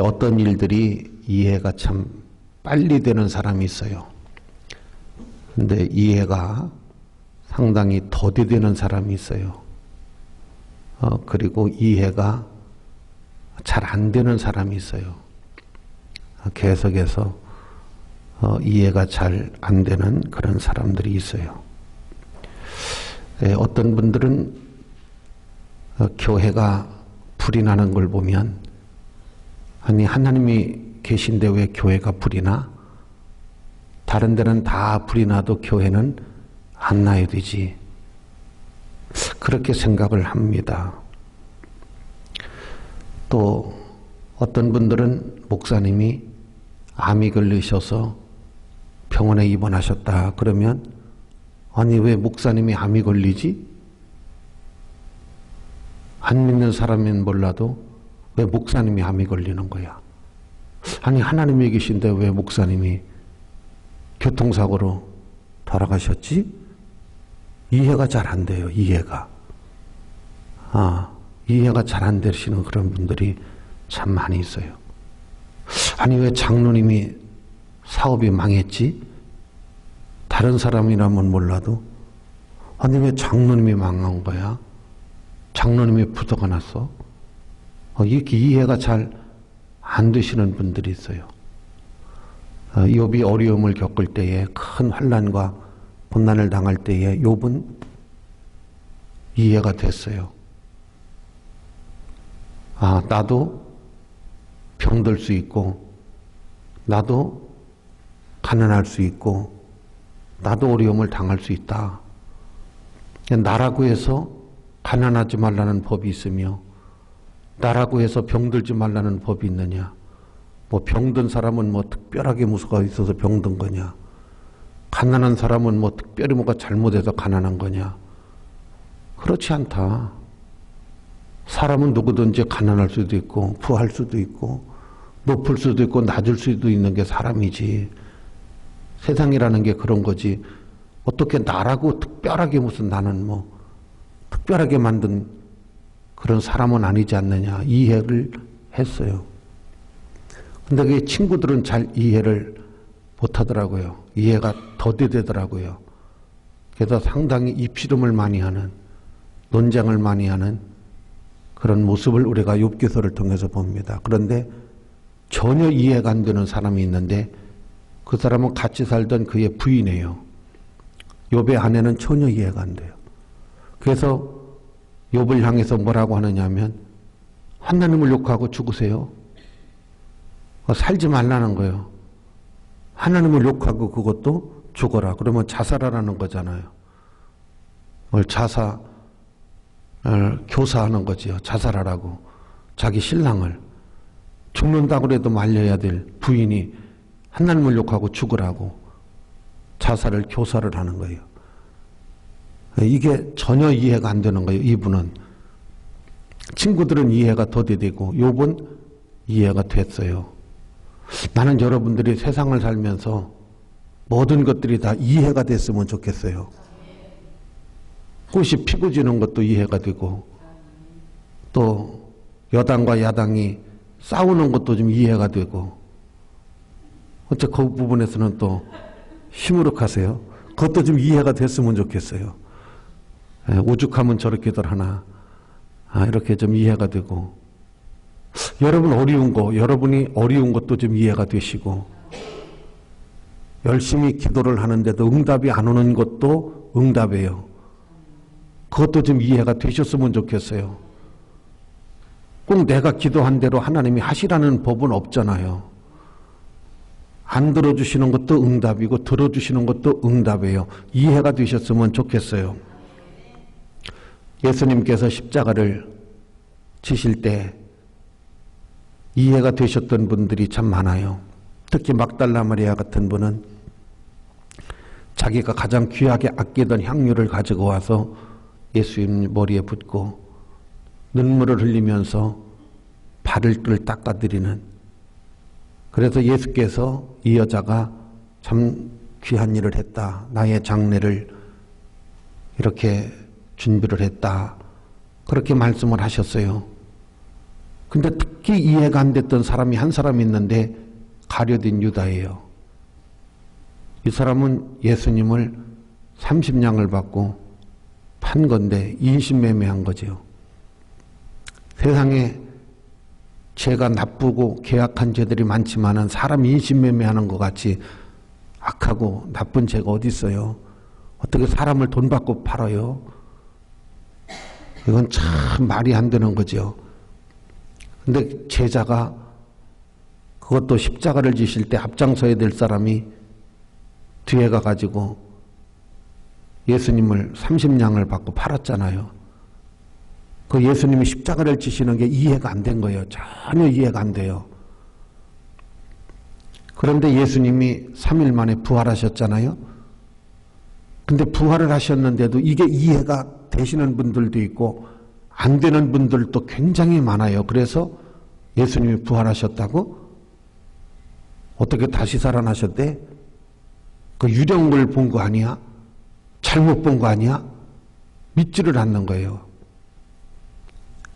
어떤 일들이 이해가 참 빨리 되는 사람이 있어요. 근데 이해가 상당히 더디되는 사람이 있어요. 그리고 이해가 잘 안 되는 사람이 있어요. 계속해서 이해가 잘 안 되는 그런 사람들이 있어요. 어떤 분들은 교회가 불이 나는 걸 보면, 아니 하나님이 계신데 왜 교회가 불이 나? 다른 데는 다 불이 나도 교회는 안 나야 되지. 그렇게 생각을 합니다. 또 어떤 분들은 목사님이 암이 걸리셔서 병원에 입원하셨다 그러면, 아니 왜 목사님이 암이 걸리지? 안 믿는 사람은 몰라도 왜 목사님이 암이 걸리는 거야? 아니 하나님이 계신데 왜 목사님이 교통사고로 돌아가셨지? 이해가 잘 안 돼요. 이해가 잘 안 되시는 그런 분들이 참 많이 있어요. 아니 왜 장로님이 사업이 망했지? 다른 사람이라면 몰라도 아니 왜 장로님이 망한 거야? 장로님이 부도가 났어? 이렇게 이해가 잘 안 되시는 분들이 있어요. 욥이 어려움을 겪을 때에, 큰 환난과 고난을 당할 때에 욥은 이해가 됐어요. 나도 병들 수 있고, 나도 가난할 수 있고, 나도 어려움을 당할 수 있다. 나라고 해서 가난하지 말라는 법이 있으며, 나라고 해서 병들지 말라는 법이 있느냐? 뭐 병든 사람은 뭐 특별하게 무서가 있어서 병든 거냐? 가난한 사람은 뭐 특별히 뭐가 잘못해서 가난한 거냐? 그렇지 않다. 사람은 누구든지 가난할 수도 있고 부할 수도 있고 높을 수도 있고 낮을 수도 있는 게 사람이지. 세상이라는 게 그런 거지. 어떻게 나라고 특별하게 무슨 나는 뭐 특별하게 만든 그런 사람은 아니지 않느냐 이해를 했어요. 근데 그 친구들은 잘 이해를 못하더라고요. 이해가 더디되더라고요. 그래서 상당히 입씨름을 많이 하는, 논쟁을 많이 하는 그런 모습을 우리가 욥기서를 통해서 봅니다. 그런데 전혀 이해가 안 되는 사람이 있는데 그 사람은 같이 살던 그의 부인이에요. 욥의 아내는 전혀 이해가 안 돼요. 그래서 욥을 향해서 뭐라고 하느냐 하면 하나님을 욕하고 죽으세요. 살지 말라는 거예요. 하나님을 욕하고 그것도 죽어라. 그러면 자살하라는 거잖아요. 교사하는 거지요. 자살하라고. 자기 신랑을. 죽는다고 해도 말려야 될 부인이 하나님을 욕하고 죽으라고 자살을 교사를 하는 거예요. 이게 전혀 이해가 안 되는 거예요. 이분은. 친구들은 이해가 더디되고 욥은 이해가 됐어요. 나는 여러분들이 세상을 살면서 모든 것들이 다 이해가 됐으면 좋겠어요. 꽃이 피고 지는 것도 이해가 되고, 또 여당과 야당이 싸우는 것도 좀 이해가 되고, 어째 그 부분에서는 또 시무룩하세요. 그것도 좀 이해가 됐으면 좋겠어요. 오죽하면 저렇게들 하나. 이렇게 좀 이해가 되고, 여러분이 어려운 것도 좀 이해가 되시고, 열심히 기도를 하는데도 응답이 안 오는 것도 응답이에요. 그것도 좀 이해가 되셨으면 좋겠어요. 꼭 내가 기도한 대로 하나님이 하시라는 법은 없잖아요. 안 들어주시는 것도 응답이고 들어주시는 것도 응답이에요. 이해가 되셨으면 좋겠어요. 예수님께서 십자가를 지실 때 이해가 되셨던 분들이 참 많아요. 특히 막달라 마리아 같은 분은 자기가 가장 귀하게 아끼던 향유를 가지고 와서 예수님 머리에 붓고 눈물을 흘리면서 발을 닦아드리는, 그래서 예수께서 이 여자가 참 귀한 일을 했다. 나의 장례를 이렇게 준비를 했다. 그렇게 말씀을 하셨어요. 근데 특히 이해가 안 됐던 사람이 한 사람 있는데 가룟 유다예요. 이 사람은 예수님을 30냥을 받고 판 건데 인신매매한 거죠. 세상에 죄가 나쁘고 계약한 죄들이 많지만은 사람 인신매매하는 것 같이 악하고 나쁜 죄가 어디 있어요? 어떻게 사람을 돈 받고 팔아요? 이건 참 말이 안 되는 거죠. 근데 제자가 그것도 십자가를 지실 때 앞장서야 될 사람이 뒤에 가가지고 예수님을 30냥을 받고 팔았잖아요. 그 예수님이 십자가를 지시는 게 이해가 안 된 거예요. 전혀 이해가 안 돼요. 그런데 예수님이 3일 만에 부활하셨잖아요. 근데 부활을 하셨는데도 이게 이해가 되시는 분들도 있고 안 되는 분들도 굉장히 많아요. 그래서 예수님이 부활하셨다고? 어떻게 다시 살아나셨대? 그 유령을 본 거 아니야? 잘못 본 거 아니야? 믿지를 않는 거예요.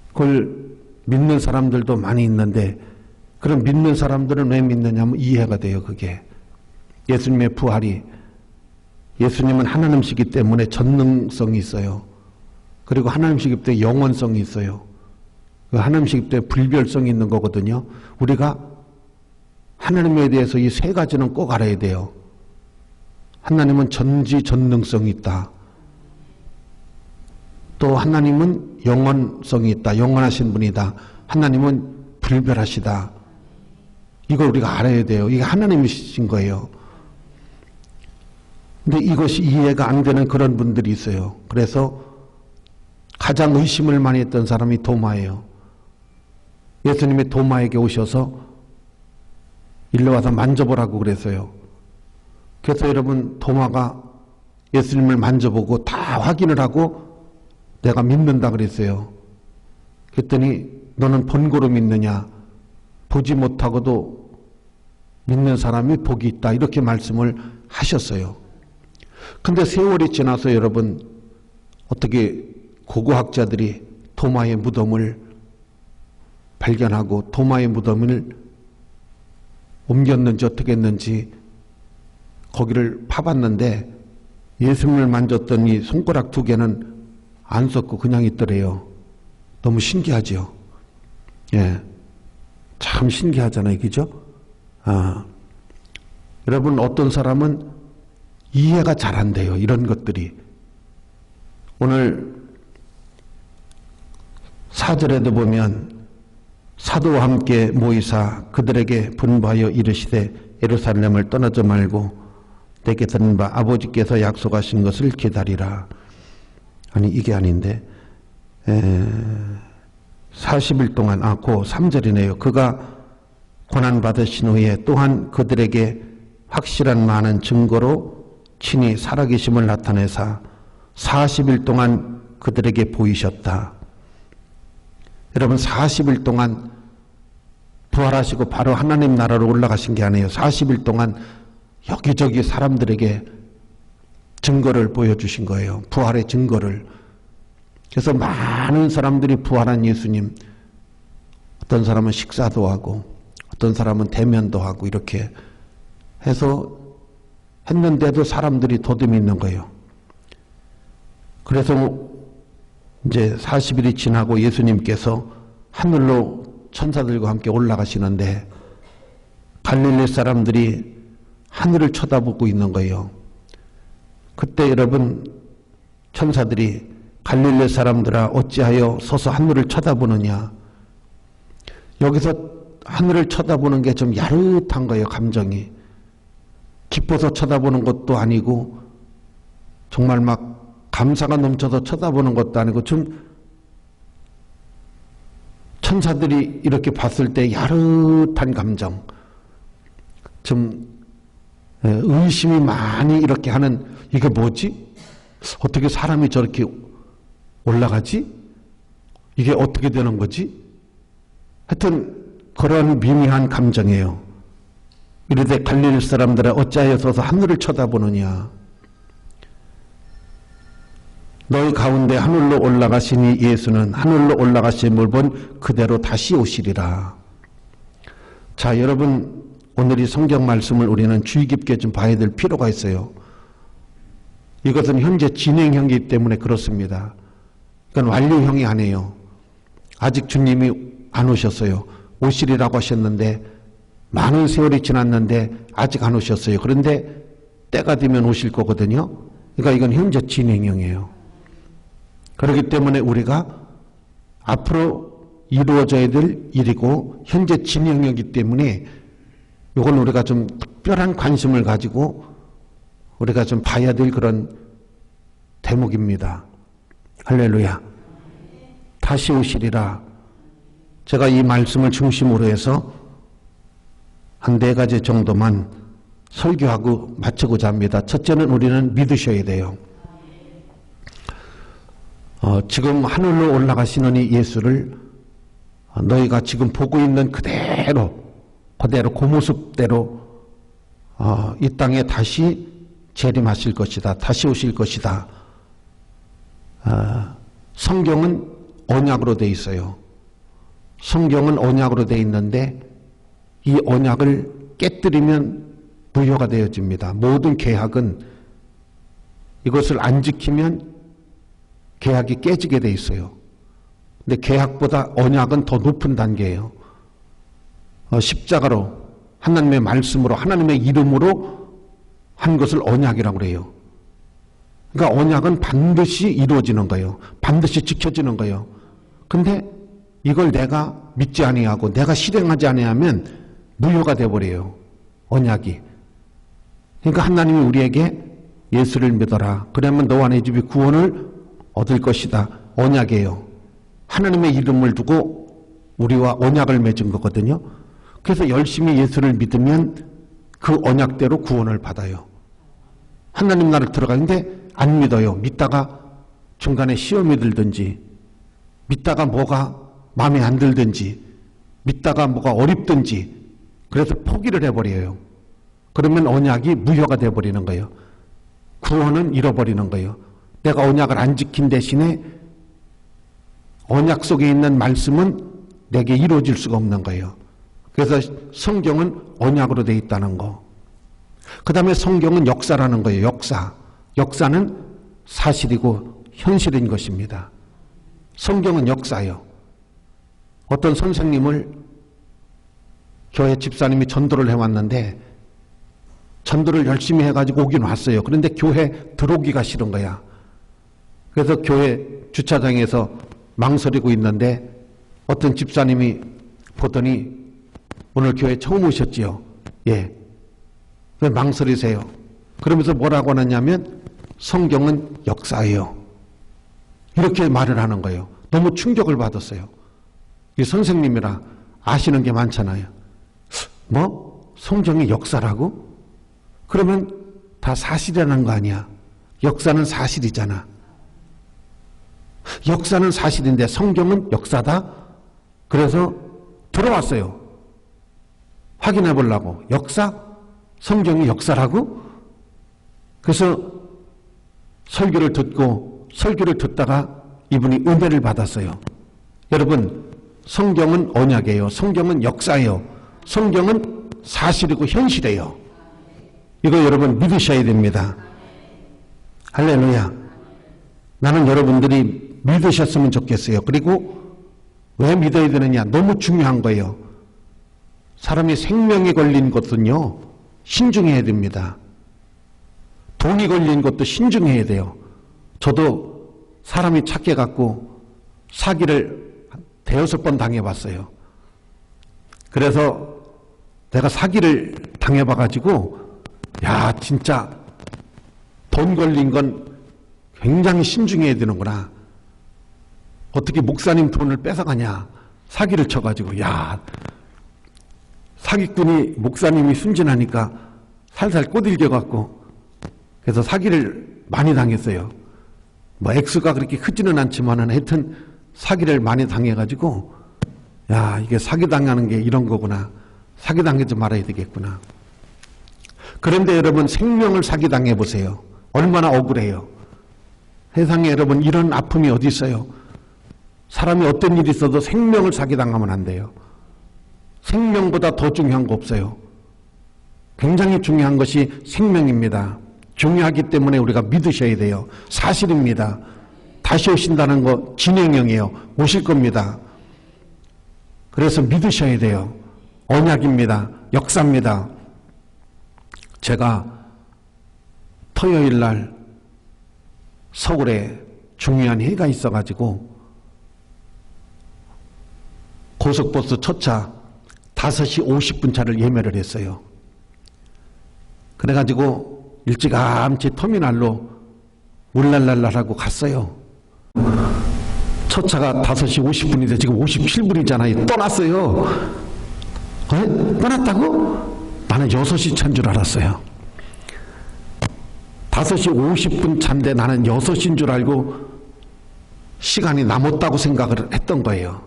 그걸 믿는 사람들도 많이 있는데 그럼 믿는 사람들은 왜 믿느냐면 이해가 돼요. 그게 예수님의 부활이 예수님은 하나님이시기 때문에 전능성이 있어요. 그리고 하나님이시기 때문에 영원성이 있어요. 하나님이시기 때문에 불별성이 있는 거거든요. 우리가 하나님에 대해서 이 세 가지는 꼭 알아야 돼요. 하나님은 전지전능성이 있다. 또 하나님은 영원성이 있다. 영원하신 분이다. 하나님은 불별하시다. 이걸 우리가 알아야 돼요. 이게 하나님이신 거예요. 근데 이것이 이해가 안 되는 그런 분들이 있어요. 그래서 가장 의심을 많이 했던 사람이 도마예요. 예수님이 도마에게 오셔서 일로 와서 만져보라고 그랬어요. 그래서 여러분 도마가 예수님을 만져보고 다 확인을 하고 내가 믿는다 그랬어요. 그랬더니 너는 본고로 믿느냐? 보지 못하고도 믿는 사람이 복이 있다. 이렇게 말씀을 하셨어요. 근데 세월이 지나서 여러분 어떻게 고고학자들이 도마의 무덤을 발견하고 도마의 무덤을 옮겼는지 어떻게 했는지 거기를 파봤는데 예수님을 만졌던 이 손가락 2개는 안 썩고 그냥 있더래요. 너무 신기하죠? 예. 참 신기하잖아요. 그죠? 여러분 어떤 사람은 이해가 잘 안 돼요. 이런 것들이. 오늘 4절에도 보면 사도와 함께 모이사 그들에게 분부하여 이르시되 예루살렘을 떠나지 말고 내게 들은 바 아버지께서 약속하신 것을 기다리라. 아니 이게 아닌데 40일 동안 그 3절이네요. 그가 고난받으신 후에 또한 그들에게 확실한 많은 증거로 친히 살아계심을 나타내사 40일 동안 그들에게 보이셨다. 여러분 40일 동안 부활하시고 바로 하나님 나라로 올라가신 게 아니에요. 40일 동안 여기저기 사람들에게 증거를 보여주신 거예요. 부활의 증거를. 그래서 많은 사람들이 부활한 예수님, 어떤 사람은 식사도 하고 어떤 사람은 대면도 하고 이렇게 해서 했는데도 사람들이 더듬이 있는 거예요. 그래서 이제 40일이 지나고 예수님께서 하늘로 천사들과 함께 올라가시는데 갈릴리 사람들이 하늘을 쳐다보고 있는 거예요. 그때 여러분 천사들이 갈릴리 사람들아 어찌하여 서서 하늘을 쳐다보느냐. 여기서 하늘을 쳐다보는 게 좀 야릇한 거예요. 감정이. 기뻐서 쳐다보는 것도 아니고 정말 막 감사가 넘쳐서 쳐다보는 것도 아니고 좀 천사들이 이렇게 봤을 때 야릇한 감정, 좀 의심이 많이 이렇게 하는, 이게 뭐지? 어떻게 사람이 저렇게 올라가지? 이게 어떻게 되는 거지? 하여튼 그런 미미한 감정이에요. 이르되 갈릴리 사람들아 어찌하여 서서 하늘을 쳐다보느냐. 너희 가운데 하늘로 올라가시니 예수는 하늘로 올라가심을 본 그대로 다시 오시리라. 자, 여러분, 오늘 이 성경 말씀을 우리는 주의 깊게 좀 봐야 될 필요가 있어요. 이것은 현재 진행형이기 때문에 그렇습니다. 이건 완료형이 아니에요. 아직 주님이 안 오셨어요. 오시리라고 하셨는데 많은 세월이 지났는데 아직 안 오셨어요. 그런데 때가 되면 오실 거거든요. 그러니까 이건 현재 진행형이에요. 그렇기 때문에 우리가 앞으로 이루어져야 될 일이고 현재 진행형이기 때문에 이건 우리가 좀 특별한 관심을 가지고 우리가 좀 봐야 될 그런 대목입니다. 할렐루야. 다시 오시리라. 제가 이 말씀을 중심으로 해서 한 4가지 정도만 설교하고 마치고자 합니다. 첫째는 우리는 믿으셔야 돼요. 지금 하늘로 올라가시는 이 예수를 너희가 지금 보고 있는 그대로 그 모습대로 이 땅에 다시 재림하실 것이다. 다시 오실 것이다. 성경은 언약으로 돼 있어요. 성경은 언약으로 돼 있는데 이 언약을 깨뜨리면 무효가 되어집니다. 모든 계약은 이것을 안 지키면 계약이 깨지게 돼 있어요. 근데 계약보다 언약은 더 높은 단계예요. 십자가로 하나님의 말씀으로 하나님의 이름으로 한 것을 언약이라고 그래요. 그러니까 언약은 반드시 이루어지는 거예요. 반드시 지켜지는 거예요. 근데 이걸 내가 믿지 아니하고 내가 실행하지 아니하면 무효가 되어버려요. 언약이. 그러니까 하나님이 우리에게 예수를 믿어라. 그러면 너와 내 집이 구원을 얻을 것이다. 언약이에요. 하나님의 이름을 두고 우리와 언약을 맺은 거거든요. 그래서 열심히 예수를 믿으면 그 언약대로 구원을 받아요. 하나님 나라를 들어가는데 안 믿어요. 믿다가 중간에 시험이 들든지 믿다가 뭐가 마음에 안 들든지 믿다가 뭐가 어렵든지 그래서 포기를 해버려요. 그러면 언약이 무효가 돼버리는 거예요. 구원은 잃어버리는 거예요. 내가 언약을 안 지킨 대신에 언약 속에 있는 말씀은 내게 이루어질 수가 없는 거예요. 그래서 성경은 언약으로 되어 있다는 거. 그 다음에 성경은 역사라는 거예요. 역사. 역사는 사실이고 현실인 것입니다. 성경은 역사예요. 어떤 선생님을 교회 집사님이 전도를 해왔는데 전도를 열심히 해가지고 오긴 왔어요. 그런데 교회 들어오기가 싫은 거야. 그래서 교회 주차장에서 망설이고 있는데 어떤 집사님이 보더니 오늘 교회 처음 오셨지요? 예. 왜 망설이세요? 그러면서 뭐라고 하느냐면 성경은 역사예요. 이렇게 말을 하는 거예요. 너무 충격을 받았어요. 이 선생님이라 아시는 게 많잖아요. 뭐? 성경이 역사라고? 그러면 다 사실이라는 거 아니야. 역사는 사실이잖아. 역사는 사실인데 성경은 역사다? 그래서 들어왔어요. 확인해 보려고. 역사? 성경이 역사라고? 그래서 설교를 듣다가 이분이 은혜를 받았어요. 여러분, 성경은 언약이에요. 성경은 역사예요. 성경은 사실이고 현실이에요. 이거 여러분 믿으셔야 됩니다. 할렐루야. 나는 여러분들이 믿으셨으면 좋겠어요. 그리고 왜 믿어야 되느냐? 너무 중요한 거예요. 사람이 생명이 걸린 것은요, 신중해야 됩니다. 돈이 걸린 것도 신중해야 돼요. 저도 사람이 착해갖고 사기를 5번 당해봤어요. 그래서 내가 사기를 당해봐가지고 야, 진짜 돈 걸린 건 굉장히 신중해야 되는구나. 어떻게 목사님 돈을 뺏어가냐. 사기를 쳐가지고 야, 사기꾼이 목사님이 순진하니까 살살 꼬들겨갖고 그래서 사기를 많이 당했어요. 뭐 액수가 그렇게 크지는 않지만은 하여튼 사기를 많이 당해가지고 야, 이게 사기당하는 게 이런 거구나. 사기당하지 말아야 되겠구나. 그런데 여러분 생명을 사기당해 보세요. 얼마나 억울해요. 세상에 여러분 이런 아픔이 어디 있어요? 사람이 어떤 일이 있어도 생명을 사기당하면 안 돼요. 생명보다 더 중요한 거 없어요. 굉장히 중요한 것이 생명입니다. 중요하기 때문에 우리가 믿으셔야 돼요. 사실입니다. 다시 오신다는 거 진행형이에요. 오실 겁니다. 그래서 믿으셔야 돼요. 언약입니다. 역사입니다. 제가 토요일 날 서울에 중요한 회의가 있어가지고 고속버스 첫차 5시 50분 차를 예매를 했어요. 그래가지고 일찌감치 터미널로 울랄랄랄하고 갔어요. 첫 차가 5시 50분인데 지금 57분이잖아요. 떠났어요. 떠났다고? 나는 6시 차인 줄 알았어요. 5시 50분 차인데 나는 6시인 줄 알고 시간이 남았다고 생각을 했던 거예요.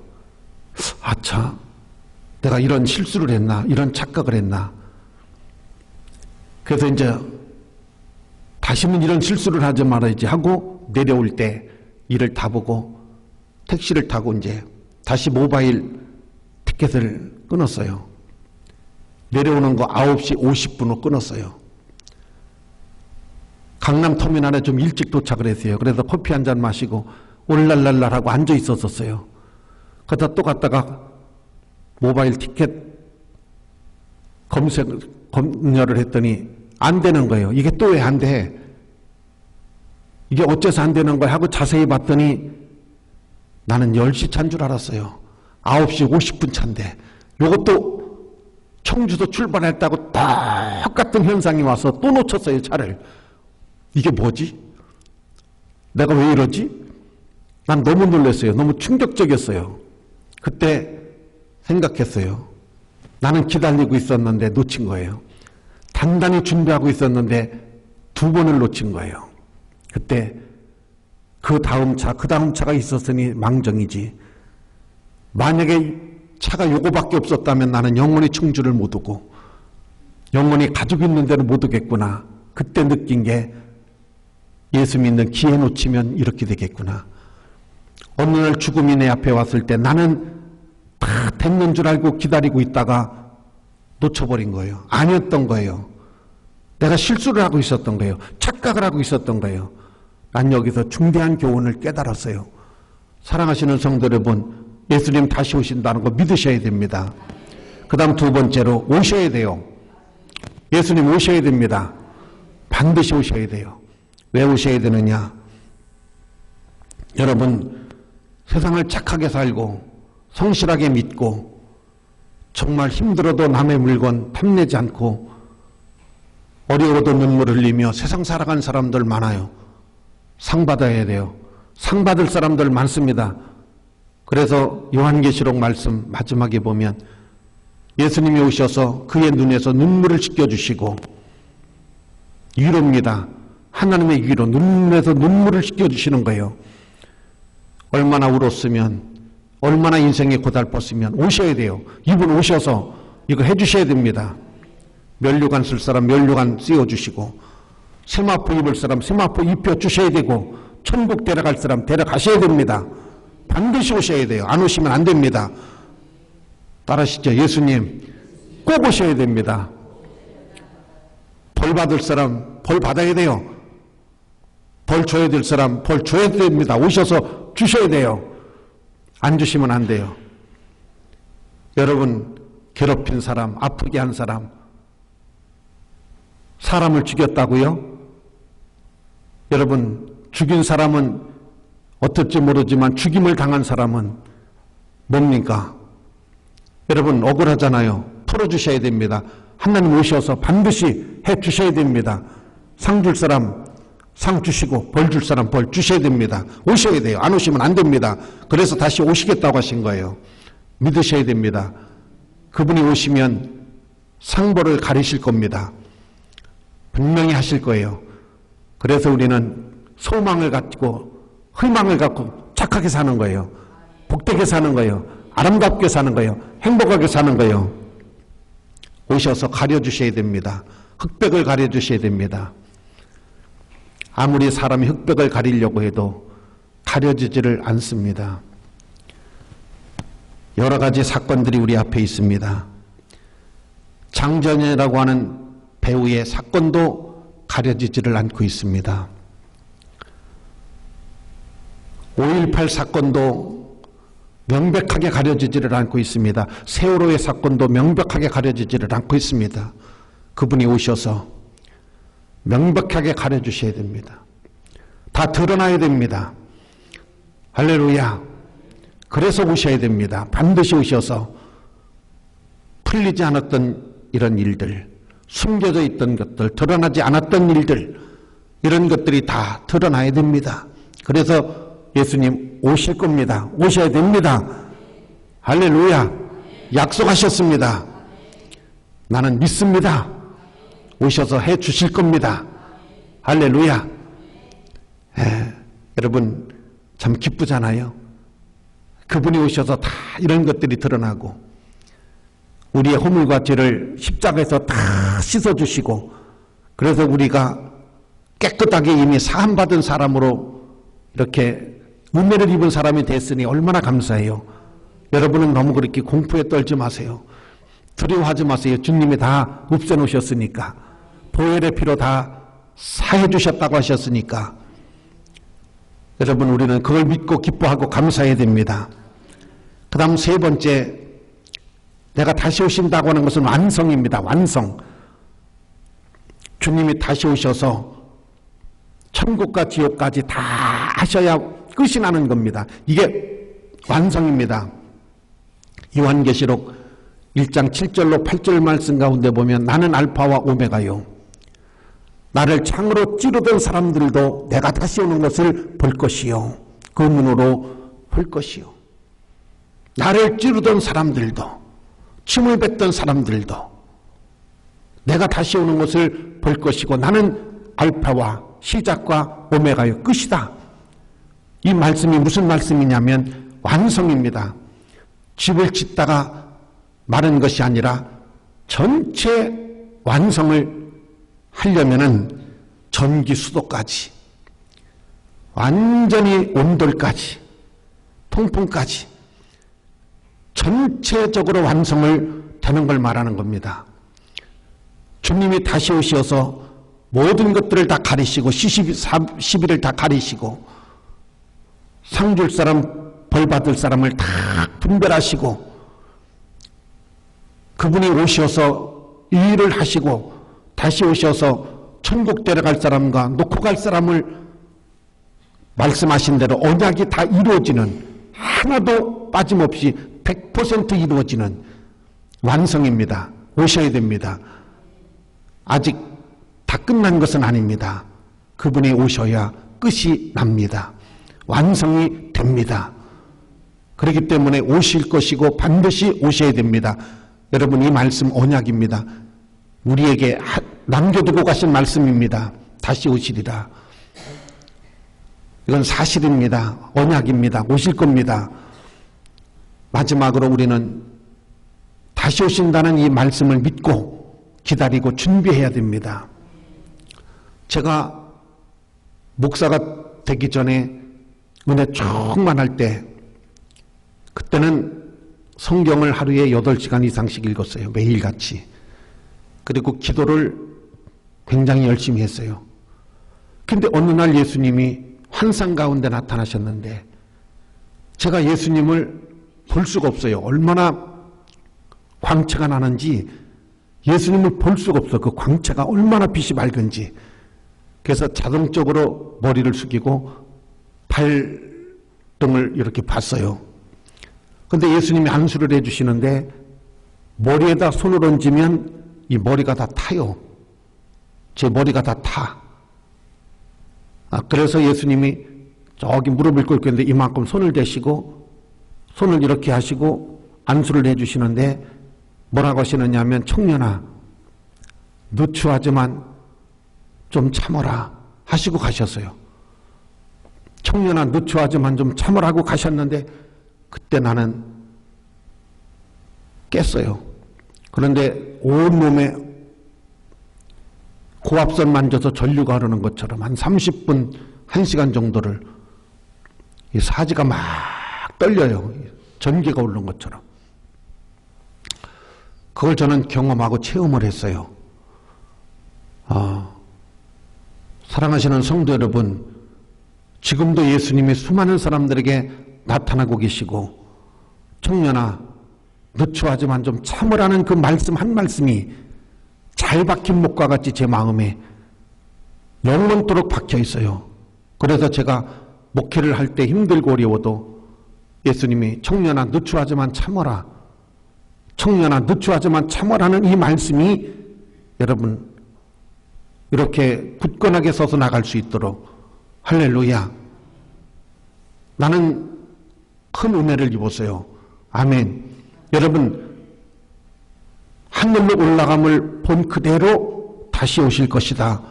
아차, 내가 이런 실수를 했나, 이런 착각을 했나. 그래서 이제 다시는 이런 실수를 하지 말아야지 하고 내려올 때 일을 다 보고 택시를 타고 이제 다시 모바일 티켓을 끊었어요. 내려오는 거 9시 50분으로 끊었어요. 강남터미널에 좀 일찍 도착을 했어요. 그래서 커피 한 잔 마시고 올랄랄랄 하고 앉아 있었어요. 그러다 또 갔다가 모바일 티켓 검열을 했더니 안 되는 거예요. 이게 또 왜 안 돼? 이게 어째서 안 되는 거야? 하고 자세히 봤더니 나는 10시 차인 줄 알았어요. 9시 50분 차인데 요것도 청주도 출발했다고 똑같은 현상이 와서 또 놓쳤어요. 차를. 이게 뭐지? 내가 왜 이러지? 난 너무 놀랐어요. 너무 충격적이었어요. 그때 생각했어요. 나는 기다리고 있었는데 놓친 거예요. 단단히 준비하고 있었는데 2번을 놓친 거예요. 그때 그 다음 차가 있었으니 망정이지. 만약에 차가 요거밖에 없었다면 나는 영원히 청주를 못 오고 영원히 가지고 있는 대로 못 오겠구나. 그때 느낀 게 예수 믿는 기회 놓치면 이렇게 되겠구나. 어느 날 죽음이 내 앞에 왔을 때 나는 다 됐는 줄 알고 기다리고 있다가 놓쳐버린 거예요. 아니었던 거예요. 내가 실수를 하고 있었던 거예요. 착각을 하고 있었던 거예요. 난 여기서 중대한 교훈을 깨달았어요. 사랑하시는 성도 여러분, 예수님 다시 오신다는 거 믿으셔야 됩니다. 그 다음 2번째로 오셔야 돼요. 예수님 오셔야 됩니다. 반드시 오셔야 돼요. 왜 오셔야 되느냐? 여러분, 세상을 착하게 살고 성실하게 믿고 정말 힘들어도 남의 물건 탐내지 않고 어려워도 눈물을 흘리며 세상 살아간 사람들 많아요. 상 받아야 돼요. 상 받을 사람들 많습니다. 그래서 요한계시록 말씀 마지막에 보면 예수님이 오셔서 그의 눈에서 눈물을 씻겨주시고 위로입니다. 하나님의 위로 눈에서 눈물을 씻겨주시는 거예요. 얼마나 울었으면 얼마나 인생이 고달팠으면 오셔야 돼요. 이분 오셔서 이거 해주셔야 됩니다. 면류관 쓸 사람 면류관 씌워주시고 세마포 입을 사람 세마포 입혀주셔야 되고 천국 데려갈 사람 데려가셔야 됩니다. 반드시 오셔야 돼요. 안 오시면 안 됩니다. 따라하시죠. 예수님 꼭 오셔야 됩니다. 벌 받을 사람 벌 받아야 돼요. 벌 줘야 될 사람 벌 줘야 됩니다. 오셔서 주셔야 돼요. 안 주시면 안 돼요. 여러분 괴롭힌 사람 아프게 한 사람 사람을 죽였다고요? 여러분 죽인 사람은 어떨지 모르지만 죽임을 당한 사람은 뭡니까? 여러분 억울하잖아요. 풀어주셔야 됩니다. 하나님 오셔서 반드시 해주셔야 됩니다. 상 줄 사람 상 주시고 벌 줄 사람 벌 주셔야 됩니다. 오셔야 돼요. 안 오시면 안 됩니다. 그래서 다시 오시겠다고 하신 거예요. 믿으셔야 됩니다. 그분이 오시면 상벌을 가리실 겁니다. 분명히 하실 거예요. 그래서 우리는 소망을 갖고 희망을 갖고 착하게 사는 거예요. 복되게 사는 거예요. 아름답게 사는 거예요. 행복하게 사는 거예요. 오셔서 가려주셔야 됩니다. 흑백을 가려주셔야 됩니다. 아무리 사람이 흑백을 가리려고 해도 가려지지를 않습니다. 여러 가지 사건들이 우리 앞에 있습니다. 장전이라고 하는 배우의 사건도 가려지지를 않고 있습니다. 5.18 사건도 명백하게 가려지지를 않고 있습니다. 세월호의 사건도 명백하게 가려지지를 않고 있습니다. 그분이 오셔서 명백하게 가려주셔야 됩니다. 다 드러나야 됩니다. 할렐루야. 그래서 오셔야 됩니다. 반드시 오셔서 풀리지 않았던 이런 일들, 숨겨져 있던 것들, 드러나지 않았던 일들, 이런 것들이 다 드러나야 됩니다. 그래서 예수님 오실 겁니다. 오셔야 됩니다. 할렐루야. 약속하셨습니다. 나는 믿습니다. 오셔서 해 주실 겁니다. 할렐루야. 여러분 참 기쁘잖아요. 그분이 오셔서 다 이런 것들이 드러나고 우리의 허물과 죄를 십자가에서 다 씻어주시고 그래서 우리가 깨끗하게 이미 사함받은 사람으로 이렇게 은혜를 입은 사람이 됐으니 얼마나 감사해요. 여러분은 너무 그렇게 공포에 떨지 마세요. 두려워하지 마세요. 주님이 다 없애놓으셨으니까. 보혈의 피로 다 사해 주셨다고 하셨으니까. 여러분 우리는 그걸 믿고 기뻐하고 감사해야 됩니다. 그 다음 세 번째, 내가 다시 오신다고 하는 것은 완성입니다. 완성. 주님이 다시 오셔서 천국과 지옥까지 다 하셔야 끝이 나는 겁니다. 이게 완성입니다. 요한계시록 1장 7절로 8절 말씀 가운데 보면 나는 알파와 오메가요. 나를 창으로 찌르던 사람들도 내가 다시 오는 것을 볼 것이요. 그 눈으로 볼 것이요. 나를 찌르던 사람들도, 침을 뱉던 사람들도 내가 다시 오는 것을 볼 것이고 나는 알파와 시작과 오메가요. 끝이다. 이 말씀이 무슨 말씀이냐면 완성입니다. 집을 짓다가 마른 것이 아니라 전체 완성을 하려면은 전기 수도까지 완전히 온돌까지 통풍까지 전체적으로 완성을 되는 걸 말하는 겁니다. 주님이 다시 오셔서 모든 것들을 다 가리시고 시비를 다 가리시고 상 줄 사람 벌 받을 사람을 다 분별하시고 그분이 오셔서 이 일을 하시고 다시 오셔서 천국 데려갈 사람과 놓고 갈 사람을 말씀하신 대로 언약이 다 이루어지는 하나도 빠짐없이 100% 이루어지는 완성입니다. 오셔야 됩니다. 아직 다 끝난 것은 아닙니다. 그분이 오셔야 끝이 납니다. 완성이 됩니다. 그렇기 때문에 오실 것이고 반드시 오셔야 됩니다. 여러분 이 말씀 언약입니다. 우리에게 남겨두고 가신 말씀입니다. 다시 오시리라. 이건 사실입니다. 언약입니다. 오실 겁니다. 마지막으로 우리는 다시 오신다는 이 말씀을 믿고 기다리고 준비해야 됩니다. 제가 목사가 되기 전에 은혜 충만할 때 그때는 성경을 하루에 8시간 이상씩 읽었어요. 매일같이. 그리고 기도를 굉장히 열심히 했어요. 근데 어느 날 예수님이 환상 가운데 나타나셨는데 제가 예수님을 볼 수가 없어요. 얼마나 광채가 나는지 예수님을 볼 수가 없어. 그 광채가 얼마나 빛이 밝은지. 그래서 자동적으로 머리를 숙이고 발등을 이렇게 봤어요. 근데 예수님이 안수를 해주시는데 머리에다 손을 얹으면 이 머리가 다 타요. 제 머리가 다 타. 그래서 예수님이 저기 무릎을 꿇고 있는데 이만큼 손을 대시고 손을 이렇게 하시고 안수를 해주시는데 뭐라고 하시느냐 하면 청년아 누추하지만 좀 참어라 하시고 가셨어요. 청년아 누추하지만 좀 참으라고 가셨는데 그때 나는 깼어요. 그런데 온몸에 고압선 만져서 전류가 흐르는 것처럼 한 30분, 1시간 정도를 이 사지가 막 떨려요. 전기가 오르는 것처럼. 그걸 저는 경험하고 체험을 했어요. 사랑하시는 성도 여러분, 지금도 예수님이 수많은 사람들에게 나타나고 계시고, 청년아 늦추하지만 좀 참으라는 그 말씀 한 말씀이 잘 박힌 목과 같이 제 마음에 영원토록 박혀 있어요. 그래서 제가 목회를 할 때 힘들고 어려워도 예수님이 청년아 늦추하지만 참어라, 청년아 늦추하지만 참어라는 이 말씀이 여러분 이렇게 굳건하게 서서 나갈 수 있도록, 할렐루야, 나는 큰 은혜를 입었어요. 아멘. 여러분, 하늘로 올라감을 본 그대로 다시 오실 것이다.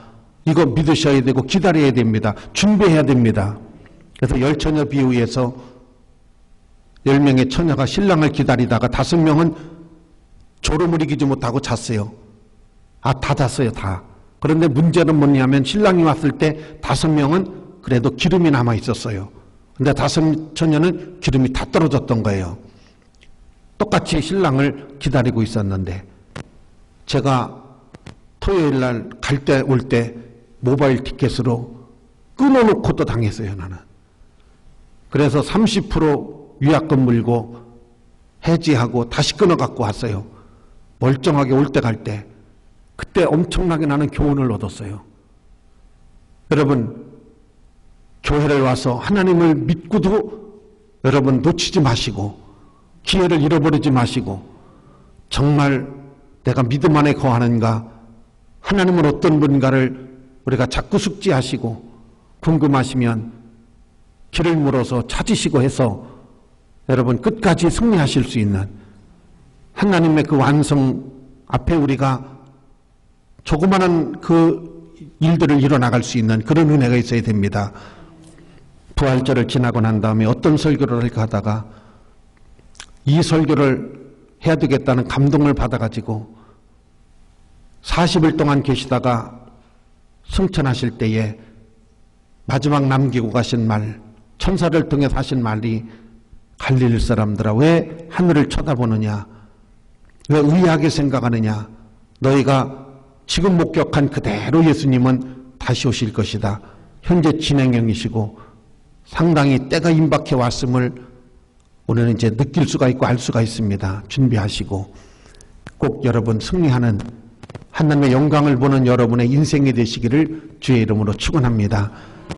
이거 믿으셔야 되고 기다려야 됩니다. 준비해야 됩니다. 그래서 열처녀 비유에서 10명의 처녀가 신랑을 기다리다가 5명은 졸음을 이기지 못하고 잤어요. 다 잤어요, 다. 그런데 문제는 뭐냐면 신랑이 왔을 때 5명은 그래도 기름이 남아 있었어요. 근데 5처녀는 기름이 다 떨어졌던 거예요. 똑같이 신랑을 기다리고 있었는데, 제가 토요일 날 갈 때 올 때 모바일 티켓으로 끊어놓고도 당했어요, 나는. 그래서 30% 위약금 물고 해지하고 다시 끊어갖고 왔어요. 멀쩡하게 올 때 갈 때. 그때 엄청나게 나는 교훈을 얻었어요. 여러분, 교회를 와서 하나님을 믿고도 여러분 놓치지 마시고, 기회를 잃어버리지 마시고, 정말 내가 믿음 안에 거하는가, 하나님은 어떤 분가를 우리가 자꾸 숙지하시고 궁금하시면 길을 물어서 찾으시고 해서 여러분 끝까지 승리하실 수 있는 하나님의 그 완성 앞에 우리가 조그마한 그 일들을 이뤄나갈 수 있는 그런 은혜가 있어야 됩니다. 부활절을 지나고 난 다음에 어떤 설교를 할까 하다가 이 설교를 해야 되겠다는 감동을 받아가지고 40일 동안 계시다가 승천하실 때에 마지막 남기고 가신 말, 천사를 통해서 하신 말이, 갈릴리 사람들아 왜 하늘을 쳐다보느냐, 왜 의아하게 생각하느냐, 너희가 지금 목격한 그대로 예수님은 다시 오실 것이다. 현재 진행형이시고 상당히 때가 임박해 왔음을 오늘은 이제 느낄 수가 있고 알 수가 있습니다. 준비하시고 꼭 여러분 승리하는 하나님의 영광을 보는 여러분의 인생이 되시기를 주의 이름으로 축원합니다.